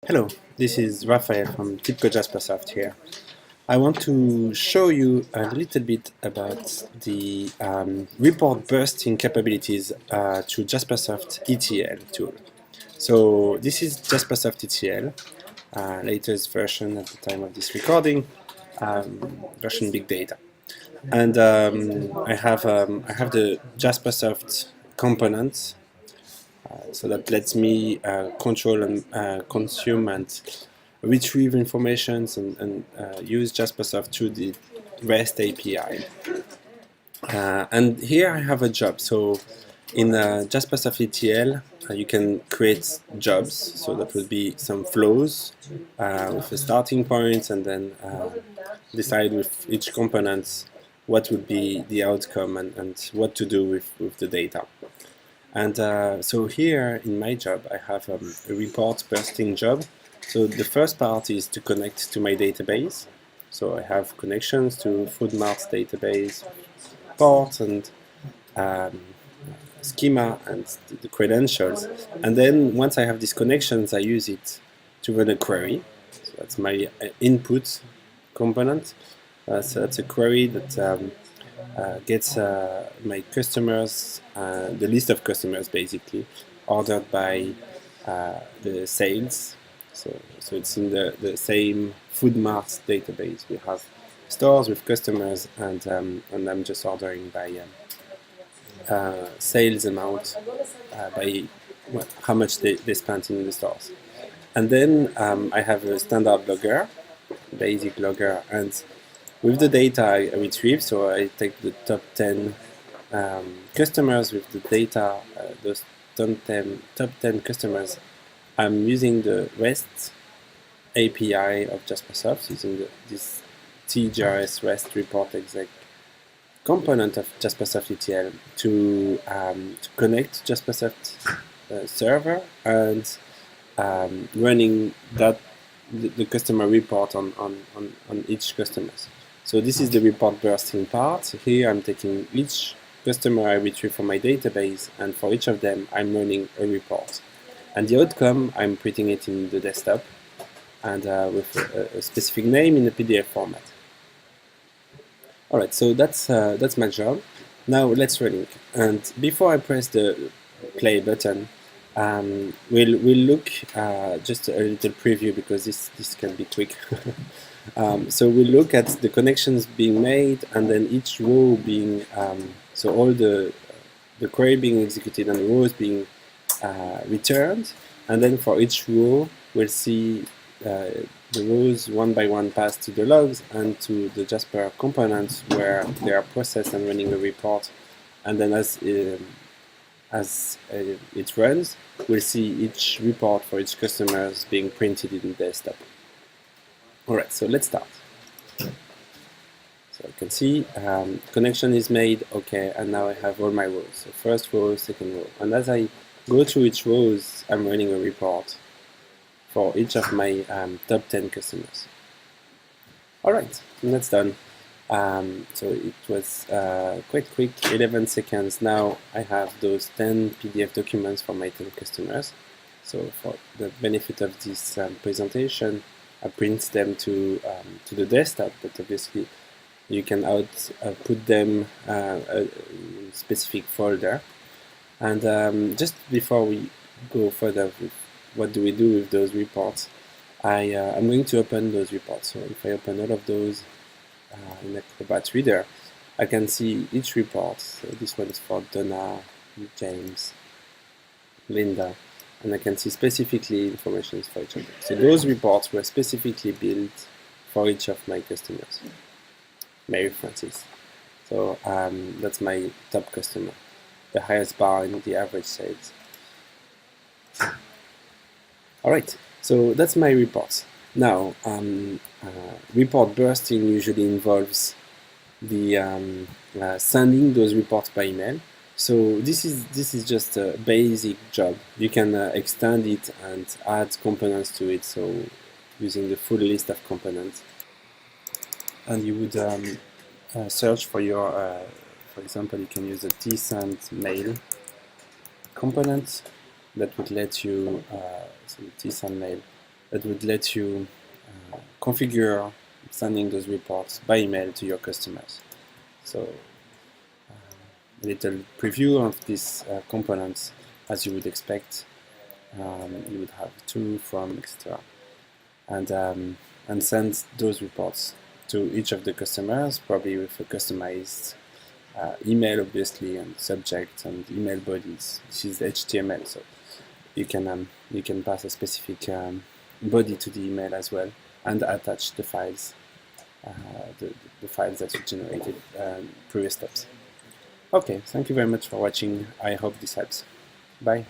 Hello, this is Raphael from Tipco Jaspersoft here. I want to show you a little bit about the report bursting capabilities to Jaspersoft ETL tool. So this is Jaspersoft ETL, latest version at the time of this recording, version big data. And I have the Jaspersoft components, so that lets me control and consume and retrieve informations and use Jaspersoft through the REST API. And here I have a job. So in Jaspersoft ETL, you can create jobs. So that would be some flows with a starting point, and then decide with each component what would be the outcome and what to do with the data. And so here in my job, I have a report bursting job. So the first part is to connect to my database. So I have connections to FoodMart's database, port and schema and the credentials. And then once I have these connections, I use it to run a query. So that's my input component. So that's a query that gets my customers, the list of customers basically, ordered by the sales. So it's in the same FoodMart database. We have stores with customers, and I'm just ordering by sales amount, by how much they spent in the stores. And then I have a standard logger, basic logger, and with the data I retrieve, so I take the top 10 customers with the data, those top 10 customers. I'm using the REST API of Jaspersoft, using this TJRS REST report exec component of Jaspersoft ETL to connect to Jaspersoft server and running the customer report on each customer. So this is the report bursting part. Here I'm taking each customer I retrieve from my database, and for each of them I'm running a report. And the outcome, I'm putting it in the desktop and with a specific name in a PDF format. Alright, so that's my job. Now let's run it. And before I press the play button, we'll look just a little preview, because this can be quick. So we'll look at the connections being made, and then each row being, so all the query being executed and the rows being returned. And then for each row, we'll see the rows one by one pass to the logs and to the Jasper components where they are processed and running a report. And then as it runs, we'll see each report for each customer being printed in the desktop. Alright, so let's start. So you can see connection is made, okay, and now I have all my rows. So first row, second row. And as I go through each rows, I'm running a report for each of my top 10 customers. Alright, that's done. So it was quite quick, 11 seconds. Now I have those 10 PDF documents for my 10 customers. So for the benefit of this presentation, I print them to the desktop, but obviously you can put them a specific folder. And just before we go further with what do we do with those reports, I'm going to open those reports. So if I open all of those in Acrobat Reader, I can see each report. So this one is for Donna, James, Linda, and I can see specifically information for each of them. So those reports were specifically built for each of my customers. Mary Francis. So that's my top customer, the highest bar in the average sales. Alright, so that's my reports. Now, report bursting usually involves the sending those reports by email. So this is just a basic job. You can extend it and add components to it. So using the full list of components, and you would search for your, for example, you can use a tsend mail component that would let you, so tsend mail that would let you configure sending those reports by email to your customers. So a little preview of these components, as you would expect. You would have to, from, etc. And send those reports to each of the customers, probably with a customized email, obviously, and subject and email bodies. This is HTML, so you can pass a specific body to the email as well, and attach the files, the files that you generated previous steps. Okay, thank you very much for watching. I hope this helps. Bye.